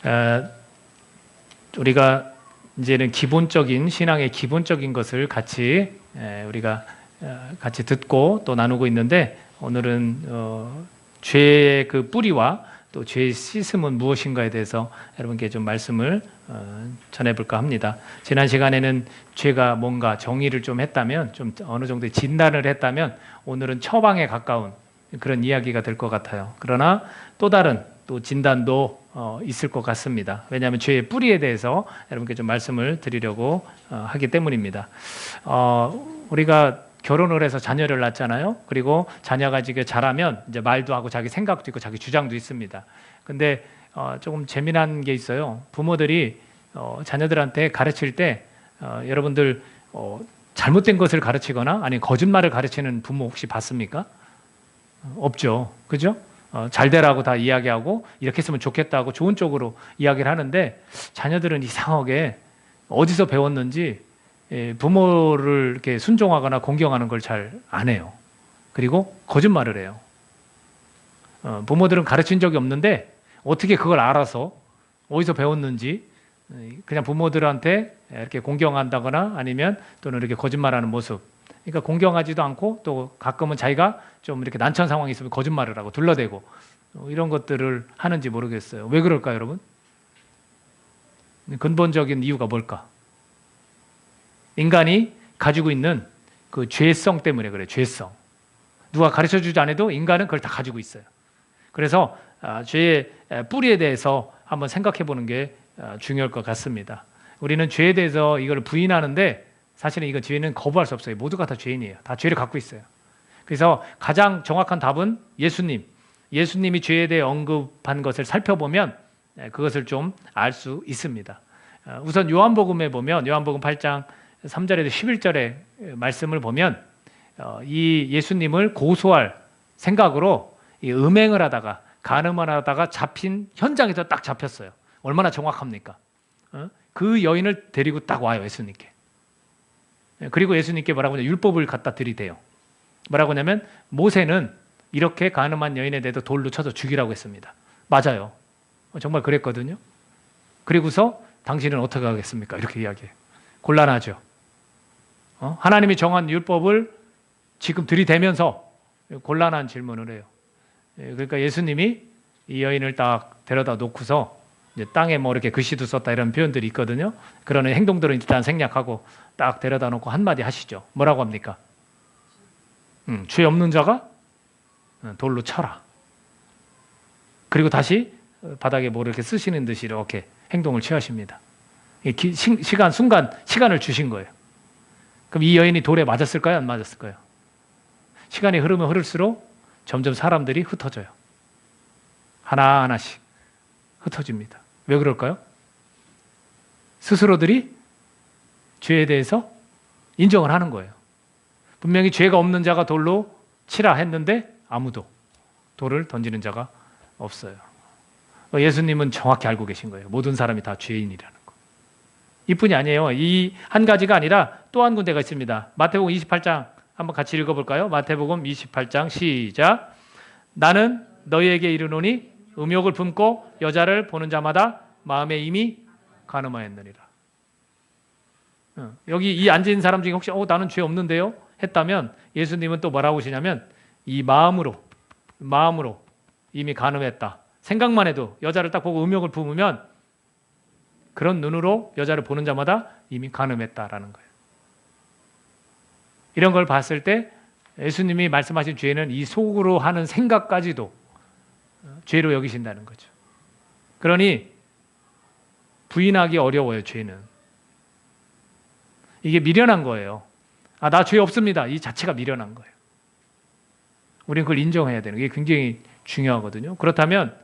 어, 우리가 이제는 기본적인 신앙의 기본적인 것을 같이 우리가 같이 듣고 또 나누고 있는데, 오늘은 죄의 그 뿌리와 또 죄의 씻음은 무엇인가에 대해서 여러분께 좀 말씀을 전해볼까 합니다. 지난 시간에는 죄가 뭔가 정의를 좀 했다면, 좀 어느 정도의 진단을 했다면, 오늘은 처방에 가까운 그런 이야기가 될 것 같아요. 그러나 또 다른 또 진단도 있을 것 같습니다. 왜냐하면 죄의 뿌리에 대해서 여러분께 좀 말씀을 드리려고 하기 때문입니다. 우리가 결혼을 해서 자녀를 낳잖아요. 그리고 자녀가 지금 자라면 이제 말도 하고 자기 생각도 있고 자기 주장도 있습니다. 근데 조금 재미난 게 있어요. 부모들이 자녀들한테 가르칠 때 여러분들 잘못된 것을 가르치거나 아니 거짓말을 가르치는 부모 혹시 봤습니까? 없죠. 그죠? 잘 되라고 다 이야기하고 이렇게 했으면 좋겠다고 좋은 쪽으로 이야기를 하는데, 자녀들은 이상하게 어디서 배웠는지 부모를 이렇게 순종하거나 공경하는 걸 잘 안 해요. 그리고 거짓말을 해요. 부모들은 가르친 적이 없는데 어떻게 그걸 알아서 어디서 배웠는지 그냥 부모들한테 이렇게 공경한다거나 아니면 또는 이렇게 거짓말하는 모습. 그러니까 공경하지도 않고 또 가끔은 자기가 좀 이렇게 난처한 상황이 있으면 거짓말을 하고 둘러대고 이런 것들을 하는지 모르겠어요. 왜 그럴까요, 여러분? 근본적인 이유가 뭘까? 인간이 가지고 있는 그 죄성 때문에 그래요. 죄성. 누가 가르쳐주지 않아도 인간은 그걸 다 가지고 있어요. 그래서 죄의 뿌리에 대해서 한번 생각해 보는 게 중요할 것 같습니다. 우리는 죄에 대해서 이걸 부인하는데 사실은 이거 죄는 거부할 수 없어요. 모두가 다 죄인이에요. 다 죄를 갖고 있어요. 그래서 가장 정확한 답은 예수님이 죄에 대해 언급한 것을 살펴보면 그것을 좀 알 수 있습니다. 우선 요한복음에 보면 요한복음 8장 3절에서 11절의 말씀을 보면 이 예수님을 고소할 생각으로 음행을 하다가 간음을 하다가 잡힌 현장에서 딱 잡혔어요. 얼마나 정확합니까? 그 여인을 데리고 딱 와요, 예수님께. 그리고 예수님께 뭐라고 하냐, 율법을 갖다 들이대요. 뭐라고 하냐면 모세는 이렇게 간음한 여인에 대해서 돌로 쳐서 죽이라고 했습니다. 맞아요. 정말 그랬거든요. 그리고서 당신은 어떻게 하겠습니까? 이렇게 이야기해요. 곤란하죠. 하나님이 정한 율법을 지금 들이대면서 곤란한 질문을 해요. 그러니까 예수님이 이 여인을 딱 데려다 놓고서 이제 땅에 뭐 이렇게 글씨도 썼다 이런 표현들이 있거든요. 그런 행동들은 일단 생략하고 딱 데려다 놓고 한마디 하시죠. 뭐라고 합니까? 죄 없는 자가 돌로 쳐라. 그리고 다시 바닥에 뭐 이렇게 쓰시는 듯이 이렇게 행동을 취하십니다. 시간을 주신 거예요. 그럼 이 여인이 돌에 맞았을까요? 안 맞았을까요? 시간이 흐르면 흐를수록 점점 사람들이 흩어져요. 하나하나씩 흩어집니다. 왜 그럴까요? 스스로들이 죄에 대해서 인정을 하는 거예요. 분명히 죄가 없는 자가 돌로 치라 했는데 아무도 돌을 던지는 자가 없어요. 예수님은 정확히 알고 계신 거예요. 모든 사람이 다 죄인이라는 거. 이뿐이 아니에요. 이 한 가지가 아니라 또 한 군데가 있습니다. 마태복음 28장 한번 같이 읽어볼까요? 마태복음 28장 시작. 나는 너희에게 이르노니 음욕을 품고 여자를 보는 자마다 마음에 이미 간음하였느니라. 여기 이 앉은 사람 중에 혹시 나는 죄 없는데요? 했다면 예수님은 또 뭐라고 하시냐면 이 마음으로 이미 간음했다. 생각만 해도 여자를 딱 보고 음욕을 품으면 그런 눈으로 여자를 보는 자마다 이미 간음했다라는 거예요. 이런 걸 봤을 때 예수님이 말씀하신 죄는 이 속으로 하는 생각까지도 죄로 여기신다는 거죠. 그러니 부인하기 어려워요, 죄는. 이게 미련한 거예요. 나 죄 없습니다. 이 자체가 미련한 거예요. 우리는 그걸 인정해야 되는 게 굉장히 중요하거든요. 그렇다면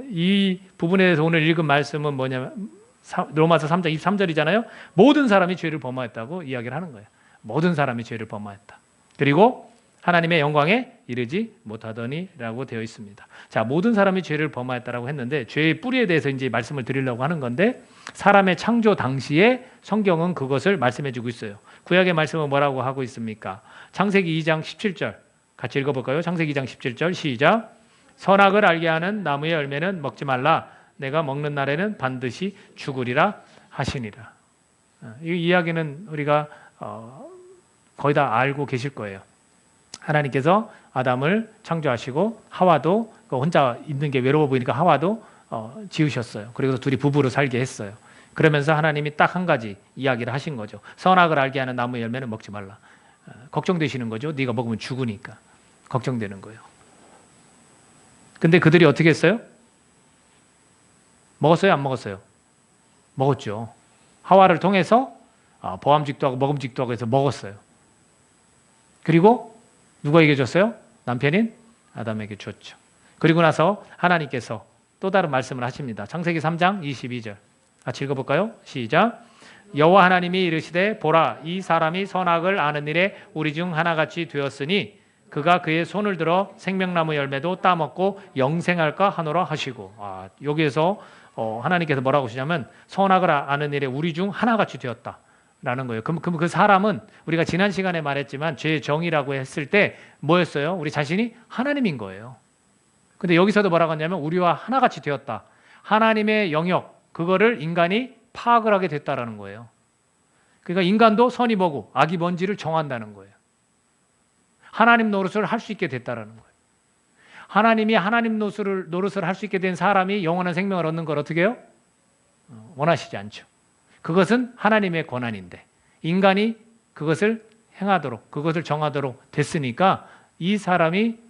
이 부분에 대해서 오늘 읽은 말씀은 뭐냐면 로마서 3장 23절이잖아요. 모든 사람이 죄를 범하였다고 이야기를 하는 거예요. 모든 사람이 죄를 범하였다. 그리고 하나님의 영광에 이르지 못하더니라고 되어 있습니다. 자, 모든 사람이 죄를 범하였다라고 했는데 죄의 뿌리에 대해서 이제 말씀을 드리려고 하는 건데, 사람의 창조 당시에 성경은 그것을 말씀해주고 있어요. 구약의 말씀은 뭐라고 하고 있습니까? 창세기 2장 17절 같이 읽어볼까요? 창세기 2장 17절 시작. 선악을 알게 하는 나무의 열매는 먹지 말라. 내가 먹는 날에는 반드시 죽으리라 하시니라. 이 이야기는 우리가 거의 다 알고 계실 거예요. 하나님께서 아담을 창조하시고 하와도 혼자 있는 게 외로워 보이니까 하와도 지으셨어요. 그리고 둘이 부부로 살게 했어요. 그러면서 하나님이 딱 한 가지 이야기를 하신 거죠. 선악을 알게 하는 나무 열매는 먹지 말라. 걱정되시는 거죠. 네가 먹으면 죽으니까 걱정되는 거예요. 근데 그들이 어떻게 했어요? 먹었어요? 안 먹었어요? 먹었죠. 하와를 통해서 보암직도 하고 먹음직도 하고 해서 먹었어요. 그리고 누구에게 줬어요? 남편인 아담에게 줬죠. 그리고 나서 하나님께서 또 다른 말씀을 하십니다. 창세기 3장 22절 같이 읽어볼까요? 시작. 여호와 하나님이 이르시되 보라 이 사람이 선악을 아는 일에 우리 중 하나같이 되었으니 그가 그의 손을 들어 생명나무 열매도 따먹고 영생할까 하노라 하시고. 여기에서 하나님께서 뭐라고 하시냐면 선악을 아는 일에 우리 중 하나같이 되었다라는 거예요. 그럼 그 사람은 우리가 지난 시간에 말했지만 죄의 정의라고 했을 때 뭐였어요? 우리 자신이 하나님인 거예요. 근데 여기서도 뭐라고 하냐면 우리와 하나같이 되었다. 하나님의 영역 그거를 인간이 파악을 하게 됐다라는 거예요. 그러니까 인간도 선이 뭐고 악이 뭔지를 정한다는 거예요. 하나님 노릇을 할 수 있게 됐다라는 거예요. 하나님이 하나님 노릇을 할 수 있게 된 사람이 영원한 생명을 얻는 걸 어떻게 해요? 원하시지 않죠. 그것은 하나님의 권한인데 인간이 그것을 행하도록 그것을 정하도록 됐으니까 이 사람이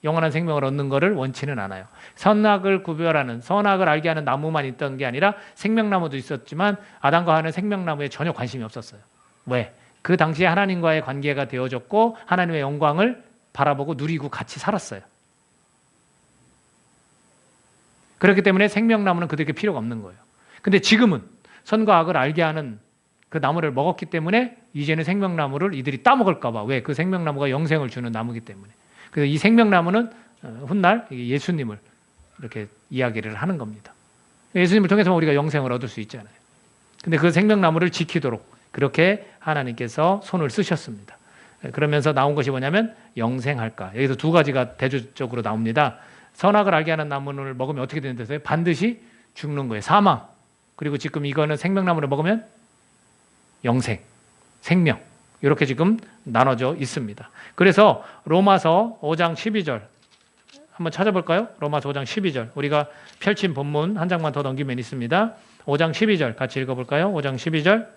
영원한 생명을 얻는 것을 원치는 않아요. 선악을 구별하는 선악을 알게 하는 나무만 있던 게 아니라 생명나무도 있었지만 아담과 하와는 생명나무에 전혀 관심이 없었어요. 왜? 그 당시에 하나님과의 관계가 되어졌고 하나님의 영광을 바라보고 누리고 같이 살았어요. 그렇기 때문에 생명나무는 그들에게 필요가 없는 거예요. 근데 지금은 선과 악을 알게 하는 그 나무를 먹었기 때문에 이제는 생명나무를 이들이 따먹을까 봐. 왜? 그 생명나무가 영생을 주는 나무이기 때문에. 그래서 이 생명나무는 훗날 예수님을 이렇게 이야기를 하는 겁니다. 예수님을 통해서 우리가 영생을 얻을 수 있잖아요. 근데 그 생명나무를 지키도록 그렇게 하나님께서 손을 쓰셨습니다. 그러면서 나온 것이 뭐냐면 영생할까. 여기서 두 가지가 대조적으로 나옵니다. 선악을 알게 하는 나무를 먹으면 어떻게 되는데요? 반드시 죽는 거예요. 사망. 그리고 지금 이거는 생명나무를 먹으면 영생, 생명. 이렇게 지금 나눠져 있습니다. 그래서 로마서 5장 12절 한번 찾아볼까요? 로마서 5장 12절 우리가 펼친 본문 한 장만 더 넘기면 있습니다. 5장 12절 같이 읽어볼까요? 5장 12절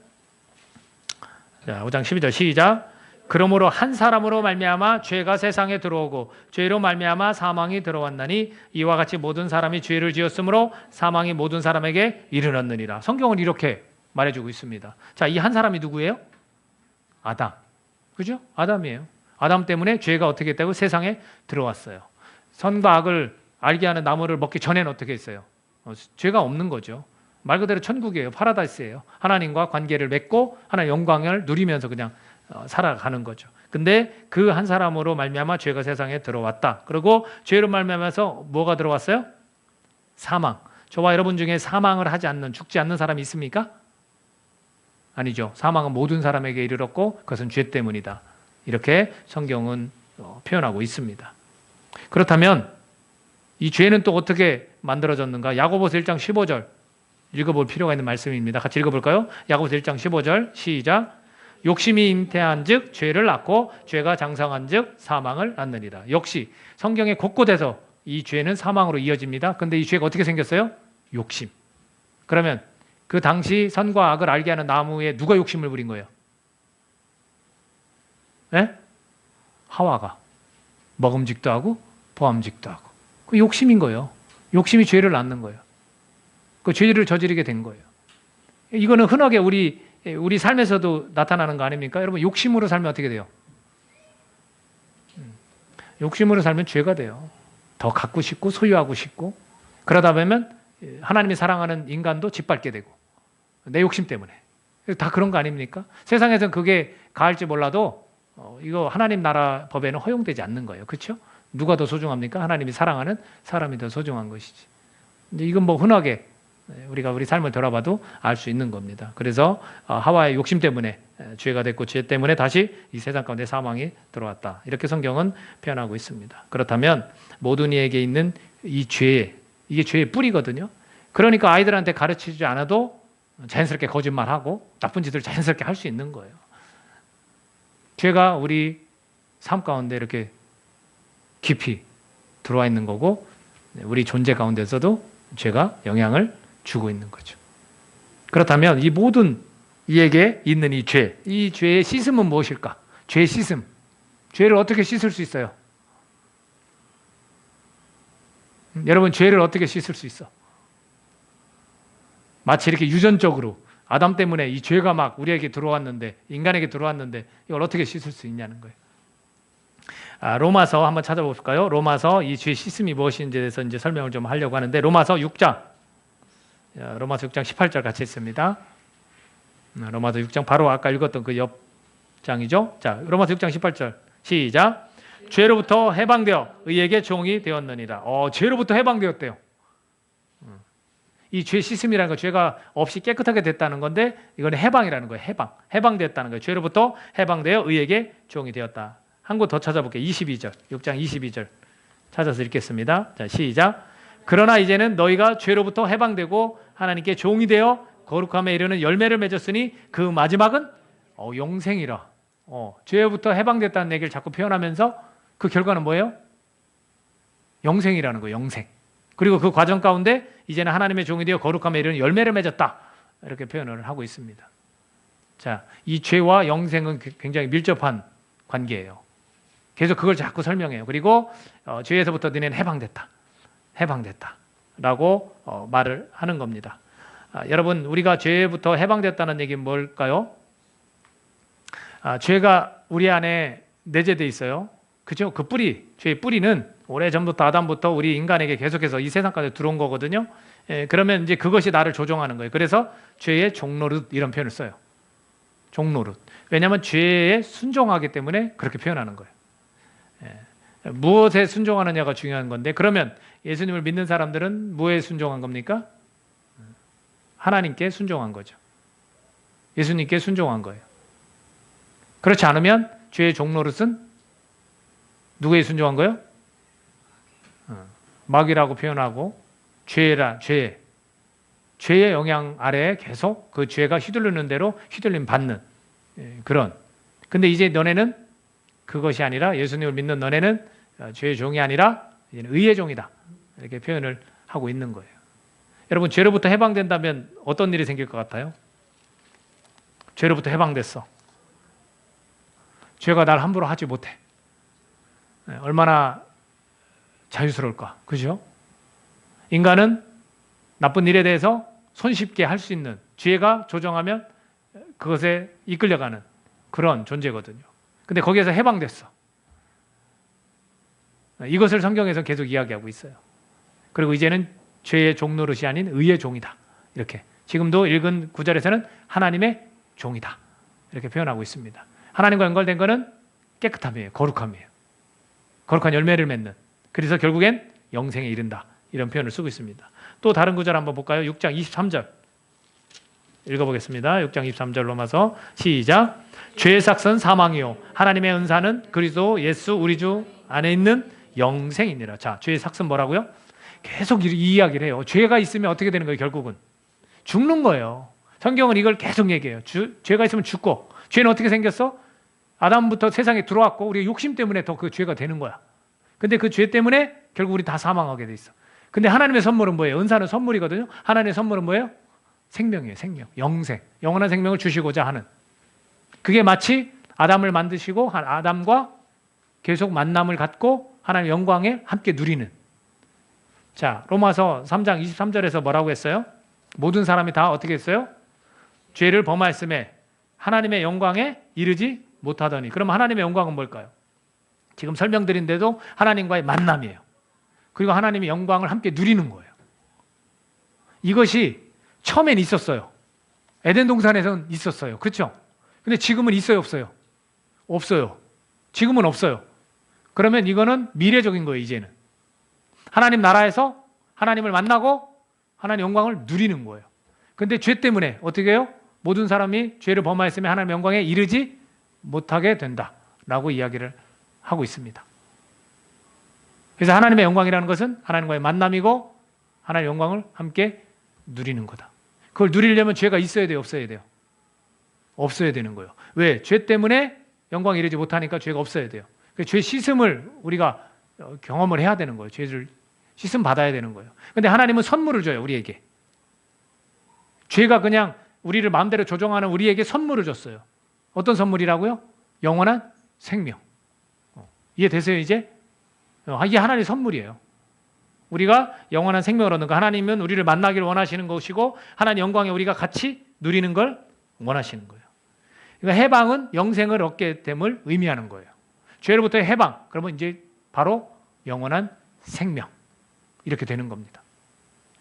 자, 5장 12절 시작. 그러므로 한 사람으로 말미암아 죄가 세상에 들어오고 죄로 말미암아 사망이 들어왔나니 이와 같이 모든 사람이 죄를 지었으므로 사망이 모든 사람에게 이르렀느니라. 성경은 이렇게 말해주고 있습니다. 자, 이 한 사람이 누구예요? 아담. 그죠? 아담이에요. 아담 때문에 죄가 어떻게 했다고? 세상에 들어왔어요. 선과 악을 알게 하는 나무를 먹기 전에는 어떻게 했어요? 죄가 없는 거죠. 말 그대로 천국이에요. 파라다이스예요. 하나님과 관계를 맺고 하나님의 영광을 누리면서 그냥 살아가는 거죠. 근데 그 한 사람으로 말미암아 죄가 세상에 들어왔다. 그리고 죄로 말미암아서 뭐가 들어왔어요? 사망. 저와 여러분 중에 사망을 하지 않는, 죽지 않는 사람이 있습니까? 아니죠. 사망은 모든 사람에게 이르렀고 그것은 죄 때문이다. 이렇게 성경은 표현하고 있습니다. 그렇다면 이 죄는 또 어떻게 만들어졌는가? 야고보서 1장 15절 읽어볼 필요가 있는 말씀입니다. 같이 읽어볼까요? 야고보서 1장 15절 시작. 욕심이 잉태한 즉 죄를 낳고 죄가 장성한 즉 사망을 낳느니라. 역시 성경의 곳곳에서 이 죄는 사망으로 이어집니다. 근데 이 죄가 어떻게 생겼어요? 욕심. 그러면 그 당시 선과 악을 알게 하는 나무에 누가 욕심을 부린 거예요? 네? 하와가 먹음직도 하고 보암직도 하고. 그 욕심인 거예요. 욕심이 죄를 낳는 거예요. 그 죄를 저지르게 된 거예요. 이거는 흔하게 우리 삶에서도 나타나는 거 아닙니까? 여러분 욕심으로 살면 어떻게 돼요? 욕심으로 살면 죄가 돼요. 더 갖고 싶고 소유하고 싶고 그러다 보면 하나님이 사랑하는 인간도 짓밟게 되고 내 욕심 때문에 다 그런 거 아닙니까? 세상에서는 그게 가할지 몰라도 이거 하나님 나라 법에는 허용되지 않는 거예요. 그렇죠? 누가 더 소중합니까? 하나님이 사랑하는 사람이 더 소중한 것이지. 근데 이건 뭐 흔하게 우리가 우리 삶을 돌아봐도 알 수 있는 겁니다. 그래서 하와의 욕심 때문에 죄가 됐고 죄 때문에 다시 이 세상 가운데 사망이 들어왔다. 이렇게 성경은 표현하고 있습니다. 그렇다면 모든 이에게 있는 이 죄, 이게 죄의 뿌리거든요. 그러니까 아이들한테 가르치지 않아도 자연스럽게 거짓말하고 나쁜 짓을 자연스럽게 할 수 있는 거예요. 죄가 우리 삶 가운데 이렇게 깊이 들어와 있는 거고 우리 존재 가운데서도 죄가 영향을 주고 있는 거죠. 그렇다면 이 모든 이에게 있는 이 죄, 이 죄의 씻음은 무엇일까? 죄의 씻음. 죄를 어떻게 씻을 수 있어요? 여러분, 죄를 어떻게 씻을 수 있어? 마치 이렇게 유전적으로 아담 때문에 이 죄가 막 우리에게 들어왔는데, 인간에게 들어왔는데 이걸 어떻게 씻을 수 있냐는 거예요. 로마서 한번 찾아볼까요? 로마서 이 죄 씻음이 무엇인지에 대해서 이제 설명을 좀 하려고 하는데 로마서 6장 18절 같이 있습니다. 로마서 6장 바로 아까 읽었던 그 옆 장이죠. 자, 로마서 6장 18절 시작. 죄로부터 해방되어 의에게 종이 되었느니라. 죄로부터 해방되었대요. 이 죄 씻음이라는 거 죄가 없이 깨끗하게 됐다는 건데 이건 해방이라는 거예요. 해방됐다는 거예요. 죄로부터 해방되어 의에게 종이 되었다. 한 곳 더 찾아볼게요. 22절 6장 22절 찾아서 읽겠습니다. 자, 시작. 그러나 이제는 너희가 죄로부터 해방되고 하나님께 종이 되어 거룩함에 이르는 열매를 맺었으니 그 마지막은 영생이라. 죄로부터 해방됐다는 얘기를 자꾸 표현하면서 그 결과는 뭐예요? 영생이라는 거예요. 영생. 그리고 그 과정 가운데 이제는 하나님의 종이 되어 거룩함에 이르는 열매를 맺었다. 이렇게 표현을 하고 있습니다. 자, 이 죄와 영생은 굉장히 밀접한 관계예요. 계속 그걸 자꾸 설명해요. 그리고 죄에서부터 너희는 해방됐다 라고 말을 하는 겁니다. 여러분, 우리가 죄부터 해방됐다는 얘기는 뭘까요? 죄가 우리 안에 내재되어 있어요. 그죠? 그 뿌리, 죄의 뿌리는 오래전부터 아담부터 우리 인간에게 계속해서 이 세상까지 들어온 거거든요. 그러면 이제 그것이 나를 조종하는 거예요. 그래서 죄의 종노릇 이런 표현을 써요. 종노릇. 왜냐하면 죄에 순종하기 때문에 그렇게 표현하는 거예요. 무엇에 순종하느냐가 중요한 건데 그러면 예수님을 믿는 사람들은 무엇에 순종한 겁니까? 하나님께 순종한 거죠. 예수님께 순종한 거예요. 그렇지 않으면 죄의 종노릇은 누구에 순종한 거예요? 마귀라고 표현하고 죄의 영향 아래에 계속 그 죄가 휘둘르는 대로 휘둘림 받는 그런. 근데 이제 너네는 그것이 아니라 예수님을 믿는 너네는 죄의 종이 아니라 이제는 의의 종이다. 이렇게 표현을 하고 있는 거예요. 여러분, 죄로부터 해방된다면 어떤 일이 생길 것 같아요? 죄로부터 해방됐어. 죄가 날 함부로 하지 못해. 얼마나 자유스러울까? 그죠? 인간은 나쁜 일에 대해서 손쉽게 할 수 있는 죄가 조정하면 그것에 이끌려가는 그런 존재거든요. 근데 거기에서 해방됐어. 이것을 성경에서 계속 이야기하고 있어요. 그리고 이제는 죄의 종노릇이 아닌 의의 종이다. 이렇게 지금도 읽은 구절에서는 하나님의 종이다. 이렇게 표현하고 있습니다. 하나님과 연결된 것은 깨끗함이에요. 거룩함이에요. 거룩한 열매를 맺는. 그래서 결국엔 영생에 이른다. 이런 표현을 쓰고 있습니다. 또 다른 구절 한번 볼까요? 6장 23절 읽어보겠습니다. 6장 23절 로마서 시작. 죄의 삭은 사망이요 하나님의 은사는 그리스도 예수 우리 주 안에 있는 영생이니라. 자, 죄의 삭은 뭐라고요? 계속 이 이야기를 해요. 죄가 있으면 어떻게 되는 거예요? 결국은 죽는 거예요. 성경은 이걸 계속 얘기해요. 죄가 있으면 죽고. 죄는 어떻게 생겼어? 아담부터 세상에 들어왔고 우리 욕심 때문에 더 그 죄가 되는 거야. 근데 그 죄 때문에 결국 우리 다 사망하게 돼 있어. 근데 하나님의 선물은 뭐예요? 은사는 선물이거든요. 하나님의 선물은 뭐예요? 생명이에요. 생명, 영생, 영원한 생명을 주시고자 하는. 그게 마치 아담을 만드시고 아담과 계속 만남을 갖고 하나님의 영광에 함께 누리는. 자, 로마서 3장 23절에서 뭐라고 했어요? 모든 사람이 다 어떻게 했어요? 죄를 범하였음에 하나님의 영광에 이르지 못하더니. 그럼 하나님의 영광은 뭘까요? 지금 설명드린 데도 하나님과의 만남이에요. 그리고 하나님의 영광을 함께 누리는 거예요. 이것이 처음엔 있었어요. 에덴 동산에서는 있었어요. 그렇죠? 근데 지금은 있어요, 없어요? 없어요. 지금은 없어요. 그러면 이거는 미래적인 거예요, 이제는. 하나님 나라에서 하나님을 만나고 하나님 영광을 누리는 거예요. 근데 죄 때문에 어떻게 해요? 모든 사람이 죄를 범하였으면 하나님의 영광에 이르지 못하게 된다라고 이야기를 하고 있습니다. 그래서 하나님의 영광이라는 것은 하나님과의 만남이고 하나님의 영광을 함께 누리는 거다. 그걸 누리려면 죄가 있어야 돼요, 없어야 돼요? 없어야 되는 거예요. 왜? 죄 때문에 영광에 이르지 못하니까 죄가 없어야 돼요. 죄 씻음을 우리가 경험을 해야 되는 거예요. 죄를 씻음 받아야 되는 거예요. 근데 하나님은 선물을 줘요, 우리에게. 죄가 그냥 우리를 마음대로 조종하는 우리에게 선물을 줬어요. 어떤 선물이라고요? 영원한 생명. 이해되세요, 이제? 이게 하나님의 선물이에요. 우리가 영원한 생명을 얻는 거. 하나님은 우리를 만나기를 원하시는 것이고 하나님 영광에 우리가 같이 누리는 걸 원하시는 거예요. 그러니까 해방은 영생을 얻게 됨을 의미하는 거예요. 죄로부터의 해방, 그러면 이제 바로 영원한 생명. 이렇게 되는 겁니다.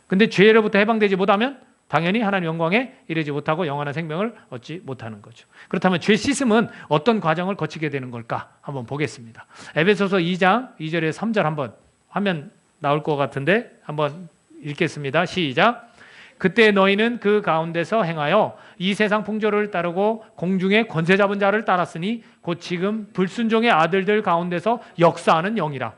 근데 죄로부터 해방되지 못하면 당연히 하나님 영광에 이르지 못하고 영원한 생명을 얻지 못하는 거죠. 그렇다면 죄 씻음은 어떤 과정을 거치게 되는 걸까? 한번 보겠습니다. 에베소서 2장 2절에 3절 한번 화면 나올 것 같은데 한번 읽겠습니다. 시작. 그때 너희는 그 가운데서 행하여 이 세상 풍조를 따르고 공중의 권세 잡은 자를 따랐으니 곧 지금 불순종의 아들들 가운데서 역사하는 영이라.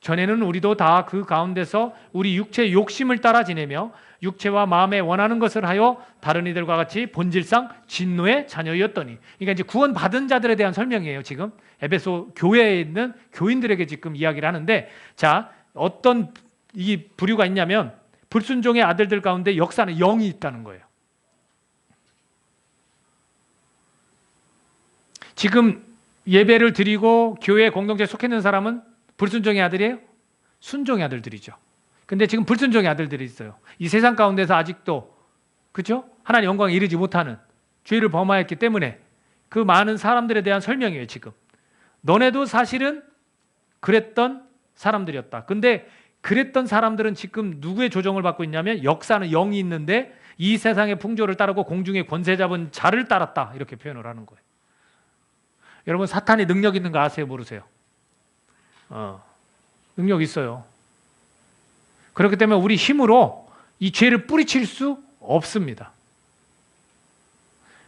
전에는 우리도 다 그 가운데서 우리 육체의 욕심을 따라 지내며 육체와 마음에 원하는 것을 하여 다른 이들과 같이 본질상 진노의 자녀였더니. 그러니까 이제 구원 받은 자들에 대한 설명이에요. 지금 에베소 교회에 있는 교인들에게 지금 이야기를 하는데, 자, 어떤 이 부류가 있냐면 불순종의 아들들 가운데 역사는 영이 있다는 거예요. 지금 예배를 드리고 교회 공동체에 속해 있는 사람은 불순종의 아들이에요? 순종의 아들들이죠. 근데 지금 불순종의 아들들이 있어요. 이 세상 가운데서 아직도, 그렇죠? 하나님 영광에 이르지 못하는 죄를 범하였기 때문에 그 많은 사람들에 대한 설명이에요. 지금 너네도 사실은 그랬던 사람들이었다. 근데 그랬던 사람들은 지금 누구의 조정을 받고 있냐면 역사는 영이 있는데 이 세상의 풍조를 따르고 공중의 권세 잡은 자를 따랐다. 이렇게 표현을 하는 거예요. 여러분, 사탄이 능력 있는 거 아세요? 모르세요? 능력 있어요. 그렇기 때문에 우리 힘으로 이 죄를 뿌리칠 수 없습니다.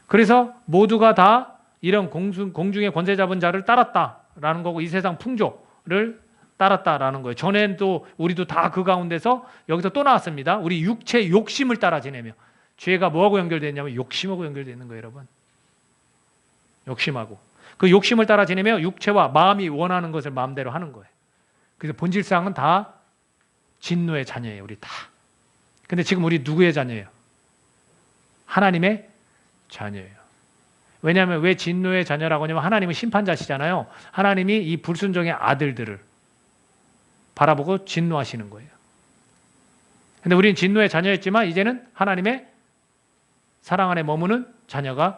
그래서 모두가 다 이런 공중의 권세 잡은 자를 따랐다라는 거고 이 세상 풍조를 따랐다라는 거예요. 전에도 우리도 다 그 가운데서 여기서 또 나왔습니다. 우리 육체의 욕심을 따라 지내며. 죄가 뭐하고 연결되어 있냐면 욕심하고 연결되어 있는 거예요, 여러분. 욕심하고. 그 욕심을 따라 지내며 육체와 마음이 원하는 것을 마음대로 하는 거예요. 그래서 본질상은 다 진노의 자녀예요, 우리 다. 근데 지금 우리 누구의 자녀예요? 하나님의 자녀예요. 왜냐하면 왜 진노의 자녀라고 하냐면 하나님은 심판자시잖아요. 하나님이 이 불순종의 아들들을 바라보고 진노하시는 거예요. 근데 우리는 진노의 자녀였지만 이제는 하나님의 사랑 안에 머무는 자녀가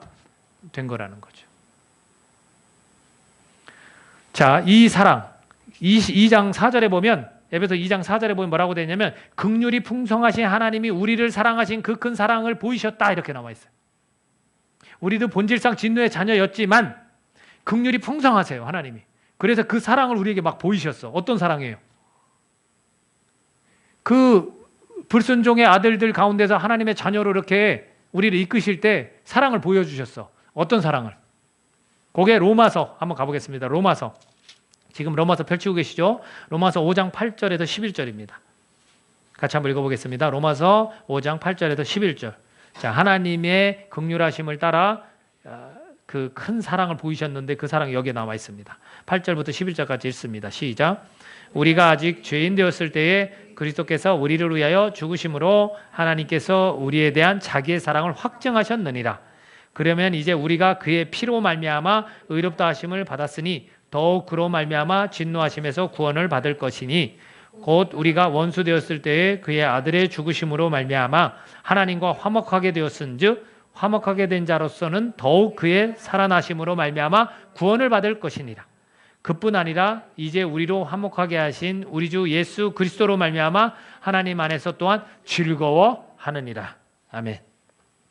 된 거라는 거죠. 자, 이 사랑 2장 4절에 보면, 에베소 2장 4절에 보면 뭐라고 되냐면 긍휼이 풍성하신 하나님이 우리를 사랑하신 그 큰 사랑을 보이셨다 이렇게 나와 있어요. 우리도 본질상 진노의 자녀였지만 긍휼이 풍성하세요, 하나님이. 그래서 그 사랑을 우리에게 막 보이셨어. 어떤 사랑이에요? 그 불순종의 아들들 가운데서 하나님의 자녀로 이렇게 우리를 이끄실 때 사랑을 보여주셨어. 어떤 사랑을? 그게 로마서 한번 가보겠습니다. 로마서. 지금 로마서 펼치고 계시죠? 로마서 5장 8절에서 11절입니다. 같이 한번 읽어보겠습니다. 로마서 5장 8절에서 11절. 자, 하나님의 긍휼하심을 따라 그 큰 사랑을 보이셨는데 그 사랑이 여기에 나와 있습니다. 8절부터 11절까지 읽습니다. 시작. 우리가 아직 죄인 되었을 때에 그리스도께서 우리를 위하여 죽으심으로 하나님께서 우리에 대한 자기의 사랑을 확증하셨느니라. 그러면 이제 우리가 그의 피로 말미암아 의롭다 하심을 받았으니 더욱 그로 말미암아 진노하심에서 구원을 받을 것이니 곧 우리가 원수 되었을 때에 그의 아들의 죽으심으로 말미암아 하나님과 화목하게 되었은즉 화목하게 된 자로서는 더욱 그의 살아나심으로 말미암아 구원을 받을 것이니라. 그뿐 아니라 이제 우리로 화목하게 하신 우리 주 예수 그리스도로 말미암아 하나님 안에서 또한 즐거워하느니라. 아멘.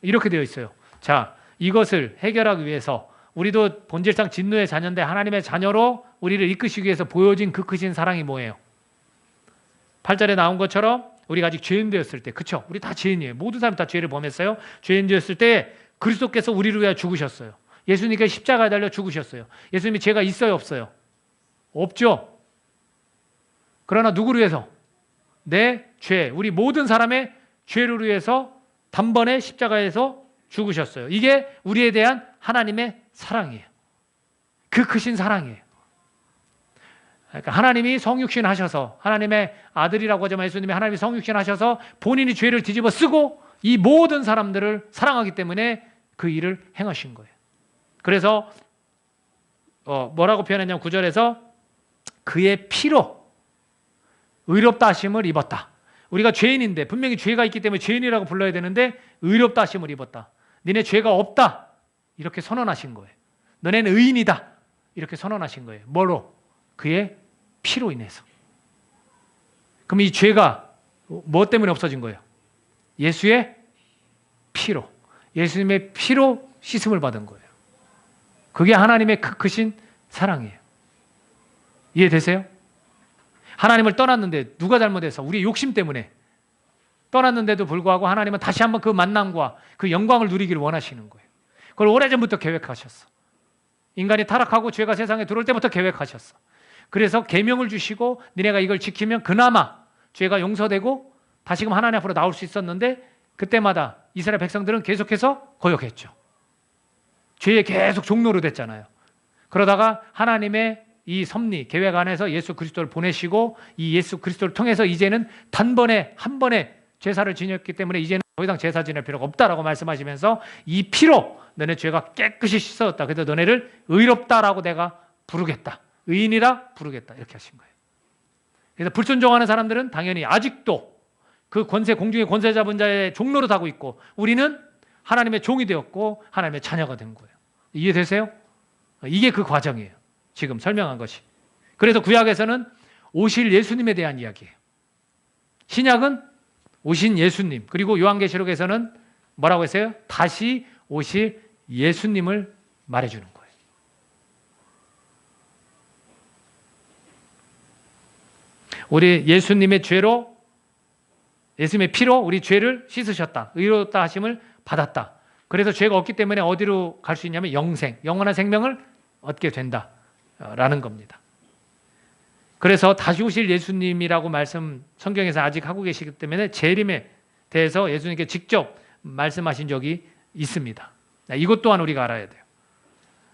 이렇게 되어 있어요. 자, 이것을 해결하기 위해서 우리도 본질상 진노의 자녀인데 하나님의 자녀로 우리를 이끄시기 위해서 보여진 그 크신 사랑이 뭐예요? 8절에 나온 것처럼 우리가 아직 죄인 되었을 때, 그렇죠? 우리 다 죄인이에요. 모든 사람 다 죄를 범했어요. 죄인 되었을 때 그리스도께서 우리를 위하여 죽으셨어요. 예수님께서 십자가에 달려 죽으셨어요. 예수님이 죄가 있어요, 없어요? 없죠. 그러나 누구를 위해서? 내 죄, 우리 모든 사람의 죄를 위해서 단번에 십자가에서 죽으셨어요. 이게 우리에 대한 하나님의 사랑이에요. 그 크신 사랑이에요. 그러니까 하나님이 성육신 하셔서, 하나님의 아들이라고 하지만 예수님이 하나님이 성육신 하셔서 본인이 죄를 뒤집어 쓰고 이 모든 사람들을 사랑하기 때문에 그 일을 행하신 거예요. 그래서 뭐라고 표현했냐면 9절에서 그의 피로 의롭다 하심을 입었다. 우리가 죄인인데 분명히 죄가 있기 때문에 죄인이라고 불러야 되는데 의롭다 하심을 입었다. 너네 죄가 없다. 이렇게 선언하신 거예요. 너네는 의인이다. 이렇게 선언하신 거예요. 뭐로? 그의 피로 인해서. 그럼 이 죄가 뭐 때문에 없어진 거예요? 예수의 피로. 예수님의 피로 씻음을 받은 거예요. 그게 하나님의 크신 사랑이에요. 이해되세요? 하나님을 떠났는데 누가 잘못해서 우리의 욕심 때문에 떠났는데도 불구하고 하나님은 다시 한번 그 만남과 그 영광을 누리기를 원하시는 거예요. 그걸 오래전부터 계획하셨어. 인간이 타락하고 죄가 세상에 들어올 때부터 계획하셨어. 그래서 계명을 주시고 니네가 이걸 지키면 그나마 죄가 용서되고 다시금 하나님 앞으로 나올 수 있었는데 그때마다 이스라엘 백성들은 계속해서 거역했죠. 죄의 계속 종로로 됐잖아요. 그러다가 하나님의 이 섭리 계획 안에서 예수 그리스도를 보내시고 이 예수 그리스도를 통해서 이제는 단번에 한 번에 제사를 지녔기 때문에 이제는 더 이상 제사 지낼 필요가 없다라고 말씀하시면서 이 피로 너네 죄가 깨끗이 씻어졌다. 그래서 너네를 의롭다라고 내가 부르겠다. 의인이라 부르겠다. 이렇게 하신 거예요. 그래서 불순종하는 사람들은 당연히 아직도 그 권세 공중의 권세 잡은 자의 종로로 타고 있고 우리는 하나님의 종이 되었고 하나님의 자녀가 된 거예요. 이해되세요? 이게 그 과정이에요. 지금 설명한 것이. 그래서 구약에서는 오실 예수님에 대한 이야기예요. 신약은 오신 예수님, 그리고 요한계시록에서는 뭐라고 했어요? 다시 오실 예수님을 말해주는 거예요. 우리 예수님의 죄로, 예수님의 피로 우리 죄를 씻으셨다. 의롭다 하심을 받았다. 그래서 죄가 없기 때문에 어디로 갈 수 있냐면 영생, 영원한 생명을 얻게 된다라는 겁니다. 그래서 다시 오실 예수님이라고 말씀 성경에서 아직 하고 계시기 때문에 재림에 대해서 예수님께 직접 말씀하신 적이 있습니다. 이것 또한 우리가 알아야 돼요.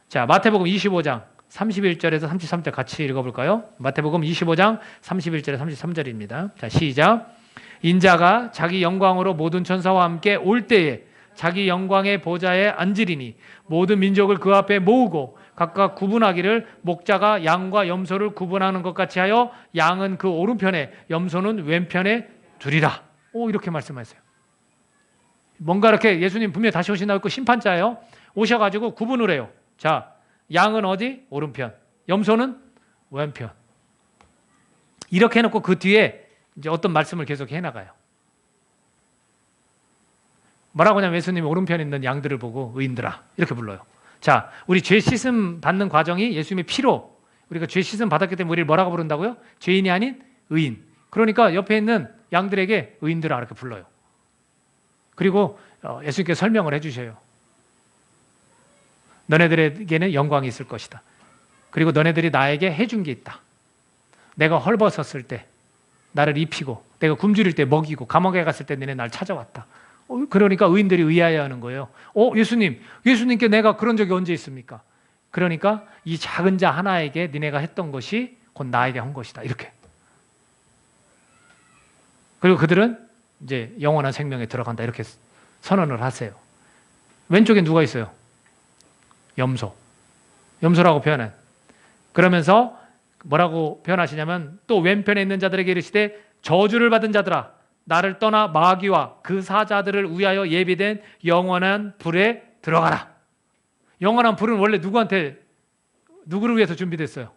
자, 마태복음 25장 31절에서 33절 같이 읽어볼까요? 마태복음 25장 31절에서 33절입니다. 자, 시작. 인자가 자기 영광으로 모든 천사와 함께 올 때에 자기 영광의 보좌에 앉으리니 모든 민족을 그 앞에 모으고 각각 구분하기를 목자가 양과 염소를 구분하는 것 같이 하여 양은 그 오른편에 염소는 왼편에 두리라. 이렇게 말씀하세요. 뭔가 이렇게 예수님 분명히 다시 오신다고 했고 심판자예요. 오셔가지고 구분을 해요. 자, 양은 어디? 오른편. 염소는 왼편. 이렇게 해놓고 그 뒤에 이제 어떤 말씀을 계속 해나가요. 뭐라고 하냐면 예수님이 오른편에 있는 양들을 보고 의인들아 이렇게 불러요. 자, 우리 죄 씻음 받는 과정이 예수님의 피로 우리가 죄 씻음 받았기 때문에 우리를 뭐라고 부른다고요? 죄인이 아닌 의인. 그러니까 옆에 있는 양들에게 의인들아 이렇게 불러요. 그리고 예수님께 설명을 해주셔요. 너네들에게는 영광이 있을 것이다. 그리고 너네들이 나에게 해준 게 있다. 내가 헐벗었을 때 나를 입히고 내가 굶주릴 때 먹이고 감옥에 갔을 때 너네 날 찾아왔다. 그러니까 의인들이 의아해 하는 거예요. 예수님께 내가 그런 적이 언제 있습니까? 그러니까 이 작은 자 하나에게 니네가 했던 것이 곧 나에게 한 것이다. 이렇게. 그리고 그들은 이제 영원한 생명에 들어간다. 이렇게 선언을 하세요. 왼쪽에 누가 있어요? 염소. 염소라고 표현해. 그러면서 뭐라고 표현하시냐면 또 왼편에 있는 자들에게 이르시되 저주를 받은 자들아 나를 떠나 마귀와 그 사자들을 위하여 예비된 영원한 불에 들어가라. 영원한 불은 원래 누구를 위해서 준비됐어요?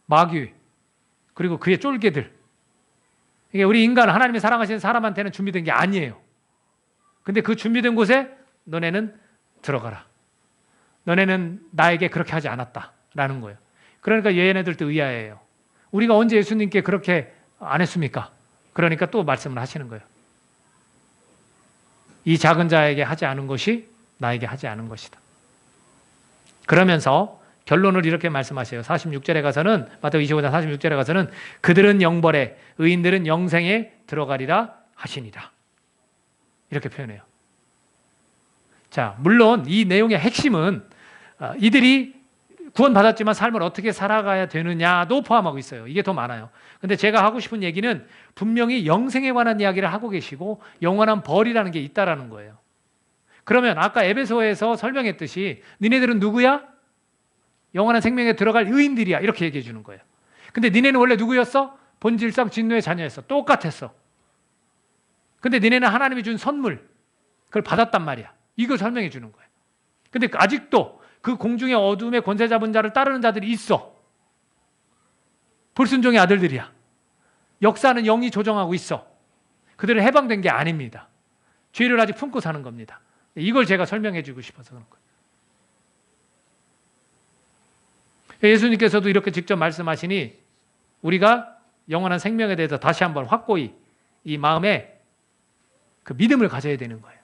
마귀 그리고 그의 쫄개들. 이게 우리 인간 하나님이 사랑하시는 사람한테는 준비된 게 아니에요. 근데 그 준비된 곳에 너네는 들어가라. 너네는 나에게 그렇게 하지 않았다라는 거예요. 그러니까 얘네들도 의아해요. 우리가 언제 예수님께 그렇게 안 했습니까? 그러니까 또 말씀을 하시는 거예요. 이 작은 자에게 하지 않은 것이 나에게 하지 않은 것이다. 그러면서 결론을 이렇게 말씀하세요. 46절에 가서는 마태복음 25장 46절에 가서는 그들은 영벌에 의인들은 영생에 들어가리라 하시니라. 이렇게 표현해요. 자, 물론 이 내용의 핵심은 이들이 구원받았지만 삶을 어떻게 살아가야 되느냐도 포함하고 있어요. 이게 더 많아요. 근데 제가 하고 싶은 얘기는 분명히 영생에 관한 이야기를 하고 계시고 영원한 벌이라는 게 있다라는 거예요. 그러면 아까 에베소에서 설명했듯이 니네들은 누구야? 영원한 생명에 들어갈 의인들이야. 이렇게 얘기해 주는 거예요. 근데 니네는 원래 누구였어? 본질상 진노의 자녀였어. 똑같았어. 근데 니네는 하나님이 준 선물, 그걸 받았단 말이야. 이걸 설명해 주는 거예요. 근데 아직도 그 공중의 어둠의 권세 잡은 자를 따르는 자들이 있어. 불순종의 아들들이야. 역사는 영이 조정하고 있어. 그들은 해방된 게 아닙니다. 죄를 아직 품고 사는 겁니다. 이걸 제가 설명해 주고 싶어서 그런 거예요. 예수님께서도 이렇게 직접 말씀하시니 우리가 영원한 생명에 대해서 다시 한번 확고히 이 마음에 그 믿음을 가져야 되는 거예요.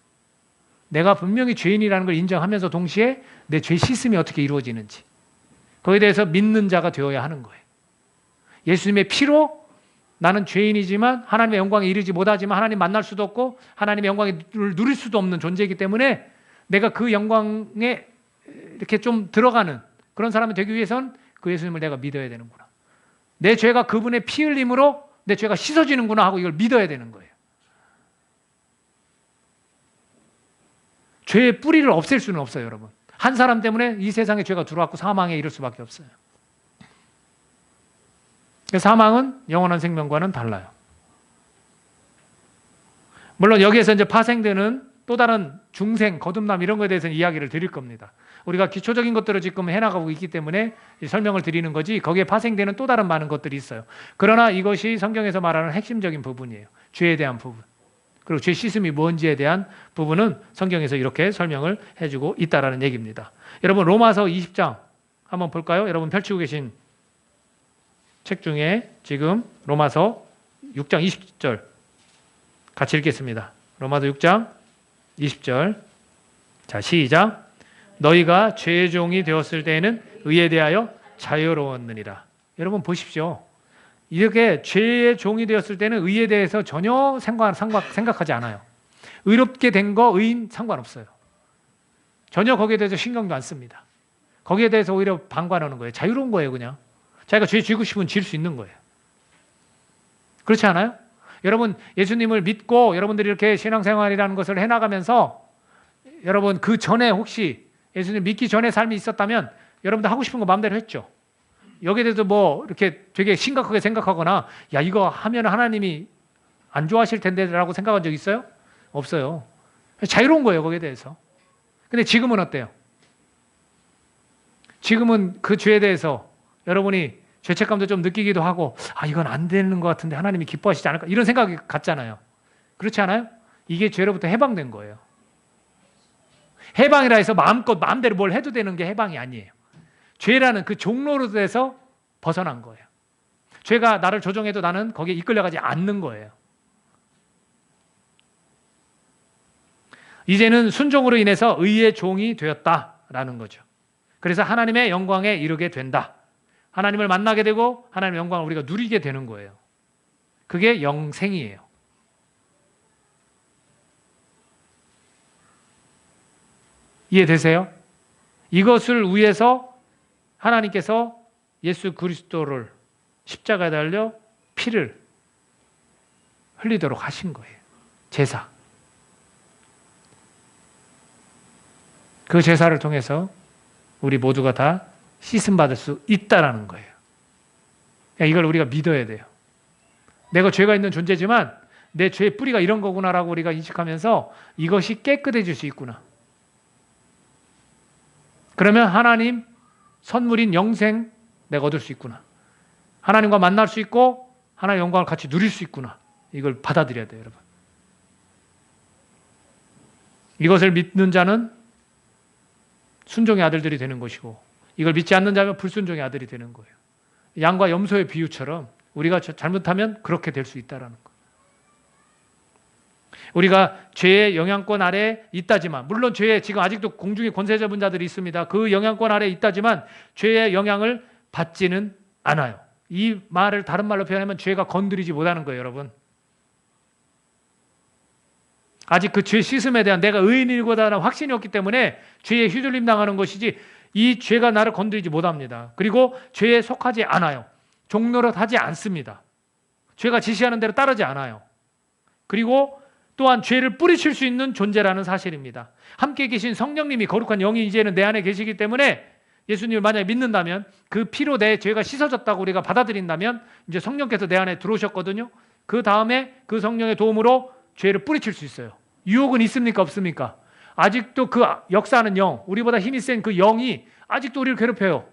내가 분명히 죄인이라는 걸 인정하면서 동시에 내 죄 씻음이 어떻게 이루어지는지 거기에 대해서 믿는 자가 되어야 하는 거예요. 예수님의 피로 나는 죄인이지만 하나님의 영광에 이르지 못하지만 하나님 만날 수도 없고 하나님의 영광을 누릴 수도 없는 존재이기 때문에 내가 그 영광에 이렇게 좀 들어가는 그런 사람이 되기 위해서는 그 예수님을 내가 믿어야 되는구나. 내 죄가 그분의 피 흘림으로 내 죄가 씻어지는구나 하고 이걸 믿어야 되는 거예요. 죄의 뿌리를 없앨 수는 없어요, 여러분. 한 사람 때문에 이 세상에 죄가 들어왔고 사망에 이를 수밖에 없어요. 사망은 영원한 생명과는 달라요. 물론 여기에서 이제 파생되는 또 다른 중생, 거듭남 이런 거에 대해서는 이야기를 드릴 겁니다. 우리가 기초적인 것들을 지금 해나가고 있기 때문에 설명을 드리는 거지 거기에 파생되는 또 다른 많은 것들이 있어요. 그러나 이것이 성경에서 말하는 핵심적인 부분이에요. 죄에 대한 부분. 그리고 죄 씻음이 뭔지에 대한 부분은 성경에서 이렇게 설명을 해주고 있다라는 얘기입니다. 여러분 로마서 20장 한번 볼까요? 여러분 펼치고 계신 책 중에 지금 로마서 6장 20절 같이 읽겠습니다. 로마서 6장 20절. 자, 시작. 너희가 죄의 종이 되었을 때에는 의에 대하여 자유로웠느니라. 여러분 보십시오. 이렇게 죄의 종이 되었을 때는 의에 대해서 전혀 생각하지 않아요. 의롭게 된 거 의인 상관없어요. 전혀 거기에 대해서 신경도 안 씁니다. 거기에 대해서 오히려 방관하는 거예요. 자유로운 거예요, 그냥. 자기가 죄 지고 싶으면 질 수 있는 거예요. 그렇지 않아요? 여러분 예수님을 믿고 여러분들이 이렇게 신앙생활이라는 것을 해나가면서 여러분 그 전에 혹시 예수님 믿기 전에 삶이 있었다면 여러분들 하고 싶은 거 마음대로 했죠. 여기에 대해서 뭐 이렇게 되게 심각하게 생각하거나 야 이거 하면 하나님이 안 좋아하실 텐데 라고 생각한 적 있어요? 없어요. 자유로운 거예요, 거기에 대해서. 근데 지금은 어때요? 지금은 그 죄에 대해서 여러분이 죄책감도 좀 느끼기도 하고 아 이건 안 되는 것 같은데 하나님이 기뻐하시지 않을까 이런 생각이 같잖아요. 그렇지 않아요? 이게 죄로부터 해방된 거예요. 해방이라 해서 마음대로 뭘 해도 되는 게 해방이 아니에요. 죄라는 그 종로로에서 벗어난 거예요. 죄가 나를 조종해도 나는 거기에 이끌려가지 않는 거예요. 이제는 순종으로 인해서 의의 종이 되었다라는 거죠. 그래서 하나님의 영광에 이르게 된다. 하나님을 만나게 되고 하나님의 영광을 우리가 누리게 되는 거예요. 그게 영생이에요. 이해되세요? 이것을 위해서 하나님께서 예수 그리스도를 십자가에 달려 피를 흘리도록 하신 거예요. 제사. 그 제사를 통해서 우리 모두가 다 씻음받을 수 있다라는 거예요. 이걸 우리가 믿어야 돼요. 내가 죄가 있는 존재지만 내 죄의 뿌리가 이런 거구나라고 우리가 인식하면서 이것이 깨끗해질 수 있구나. 그러면 하나님 선물인 영생 내가 얻을 수 있구나. 하나님과 만날 수 있고 하나님의 영광을 같이 누릴 수 있구나. 이걸 받아들여야 돼요, 여러분. 이것을 믿는 자는 순종의 아들들이 되는 것이고 이걸 믿지 않는 자면 불순종의 아들이 되는 거예요. 양과 염소의 비유처럼 우리가 잘못하면 그렇게 될 수 있다는 거예요. 우리가 죄의 영향권 아래 있다지만 물론 죄에 지금 아직도 공중에 권세 잡은 자들이 있습니다. 그 영향권 아래 있다지만 죄의 영향을 받지는 않아요. 이 말을 다른 말로 표현하면 죄가 건드리지 못하는 거예요, 여러분. 아직 그 죄 씻음에 대한 내가 의인이고다라는 확신이 없기 때문에 죄에 휘둘림 당하는 것이지 이 죄가 나를 건드리지 못합니다. 그리고 죄에 속하지 않아요. 종노릇하지 않습니다. 죄가 지시하는 대로 따르지 않아요. 그리고 또한 죄를 뿌리칠 수 있는 존재라는 사실입니다. 함께 계신 성령님이 거룩한 영이 이제는 내 안에 계시기 때문에 예수님을 만약에 믿는다면 그 피로 내 죄가 씻어졌다고 우리가 받아들인다면 이제 성령께서 내 안에 들어오셨거든요. 그 다음에 그 성령의 도움으로 죄를 뿌리칠 수 있어요. 유혹은 있습니까? 없습니까? 아직도 그 역사하는 영, 우리보다 힘이 센 그 영이 아직도 우리를 괴롭혀요.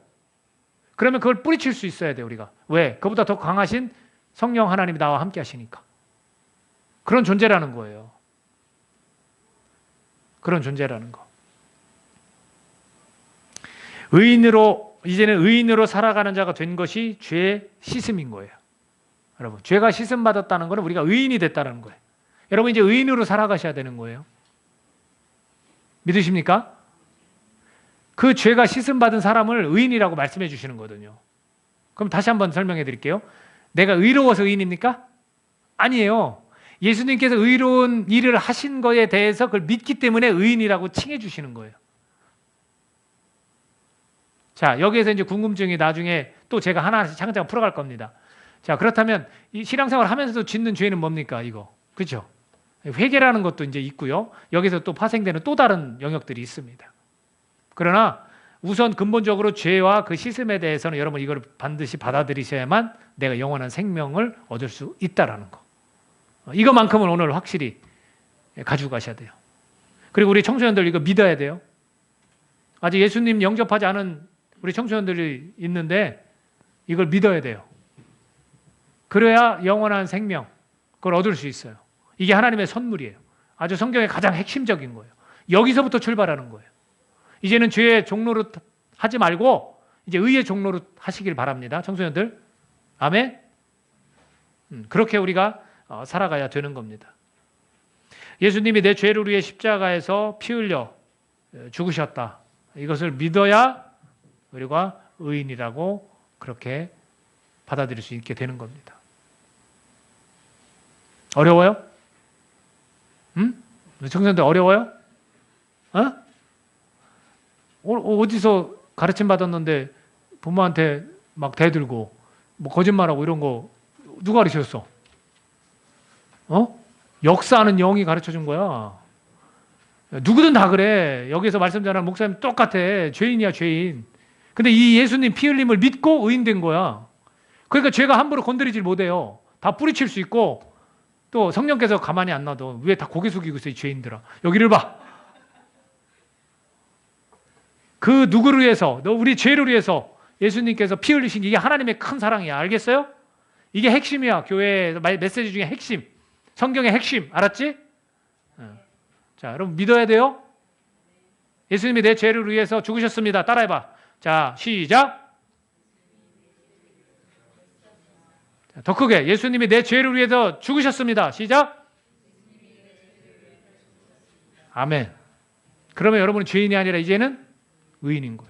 그러면 그걸 뿌리칠 수 있어야 돼요, 우리가. 왜? 그보다 더 강하신 성령 하나님이 나와 함께 하시니까. 그런 존재라는 거예요. 그런 존재라는 거. 이제는 의인으로 살아가는 자가 된 것이 죄의 씻음인 거예요. 여러분, 죄가 씻음 받았다는 것은 우리가 의인이 됐다는 거예요. 여러분, 이제 의인으로 살아가셔야 되는 거예요. 믿으십니까? 그 죄가 씻음 받은 사람을 의인이라고 말씀해 주시는 거거든요. 그럼 다시 한번 설명해 드릴게요. 내가 의로워서 의인입니까? 아니에요. 예수님께서 의로운 일을 하신 거에 대해서 그걸 믿기 때문에 의인이라고 칭해 주시는 거예요. 자, 여기에서 이제 궁금증이 나중에 또 제가 하나씩 차근차근 풀어갈 겁니다. 자, 그렇다면 이 신앙생활 하면서도 짓는 죄는 뭡니까? 이거. 그렇죠? 회개라는 것도 이제 있고요. 여기서 또 파생되는 또 다른 영역들이 있습니다. 그러나 우선 근본적으로 죄와 그 씻음에 대해서는 여러분 이걸 반드시 받아들이셔야만 내가 영원한 생명을 얻을 수 있다라는 거. 이것만큼은 오늘 확실히 가지고 가셔야 돼요. 그리고 우리 청소년들 이거 믿어야 돼요. 아직 예수님 영접하지 않은 우리 청소년들이 있는데 이걸 믿어야 돼요. 그래야 영원한 생명 그걸 얻을 수 있어요. 이게 하나님의 선물이에요. 아주 성경의 가장 핵심적인 거예요. 여기서부터 출발하는 거예요. 이제는 죄의 종노릇 하지 말고 이제 의의 종노릇 하시길 바랍니다. 청소년들. 아멘. 그렇게 우리가 살아가야 되는 겁니다. 예수님이 내 죄를 위해 십자가에서 피 흘려 죽으셨다. 이것을 믿어야 우리가 의인이라고 그렇게 받아들일 수 있게 되는 겁니다. 어려워요? 청소년들 어려워요? 어디서 가르침 받았는데 부모한테 막 대들고 뭐 거짓말하고 이런 거 누가 가르쳤어? 역사하는 영이 가르쳐준 거야. 누구든 다 그래. 여기서 말씀 전하는 목사님 똑같아. 죄인이야, 죄인. 근데 이 예수님 피 흘림을 믿고 의인된 거야. 그러니까 죄가 함부로 건드리질 못해요. 다 뿌리칠 수 있고 또 성령께서 가만히 안 놔둬. 왜 다 고개 숙이고 있어, 이 죄인들아. 여기를 봐. 그 누구를 위해서, 우리 죄를 위해서 예수님께서 피 흘리신 이게 하나님의 큰 사랑이야. 알겠어요? 이게 핵심이야. 교회 메시지 중에 핵심. 성경의 핵심. 알았지? 자, 여러분 믿어야 돼요. 예수님이 내 죄를 위해서 죽으셨습니다. 따라해봐. 자, 시작. 더 크게. 예수님이 내 죄를 위해서 죽으셨습니다. 시작. 아멘. 그러면 여러분은 죄인이 아니라 이제는 의인인 거야.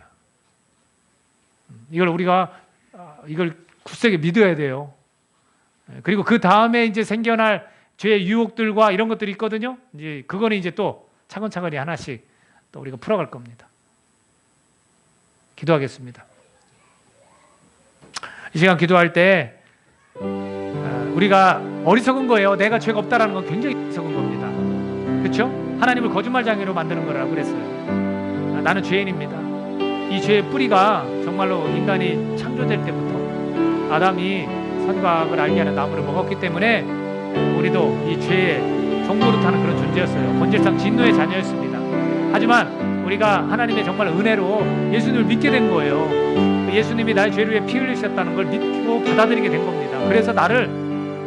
이걸 우리가 이걸 굳세게 믿어야 돼요. 그리고 그 다음에 이제 생겨날 죄의 유혹들과 이런 것들이 있거든요. 이제 그거는 이제 또 차근차근히 하나씩 또 우리가 풀어갈 겁니다. 기도하겠습니다. 이 시간 기도할 때 우리가 어리석은 거예요. 내가 죄가 없다라는 건 굉장히 어리석은 겁니다. 그렇죠? 하나님을 거짓말장애로 만드는 거라고 그랬어요. 나는 죄인입니다. 이 죄의 뿌리가 정말로 인간이 창조될 때부터 아담이 선과 악을 알게 하는 나무를 먹었기 때문에 우리도 이 죄의 종노릇하는 그런 존재였어요. 본질상 진노의 자녀였습니다. 하지만 우리가 하나님의 정말 은혜로 예수님을 믿게 된 거예요. 예수님이 나의 죄를 위해 피 흘리셨다는 걸 믿고 받아들이게 된 겁니다. 그래서 나를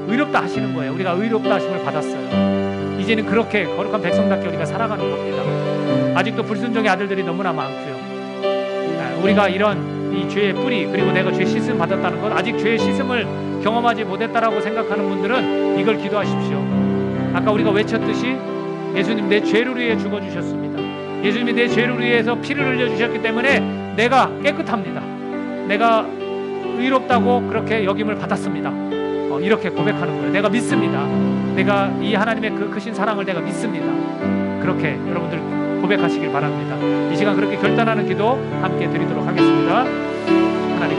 의롭다 하시는 거예요. 우리가 의롭다 하심을 받았어요. 이제는 그렇게 거룩한 백성답게 우리가 살아가는 겁니다. 아직도 불순종의 아들들이 너무나 많고요. 우리가 이런 이 죄의 뿌리 그리고 내가 죄 씻음 받았다는 것 아직 죄의 씻음을 경험하지 못했다라고 생각하는 분들은 이걸 기도하십시오. 아까 우리가 외쳤듯이 예수님 내 죄를 위해 죽어주셨습니다. 예수님이 내 죄를 위해서 피를 흘려주셨기 때문에 내가 깨끗합니다. 내가 의롭다고 그렇게 여김을 받았습니다. 이렇게 고백하는 거예요. 내가 믿습니다. 내가 이 하나님의 그 크신 사랑을 내가 믿습니다. 그렇게 여러분들 고백하시길 바랍니다. 이 시간 그렇게 결단하는 기도 함께 드리도록 하겠습니다. 하나님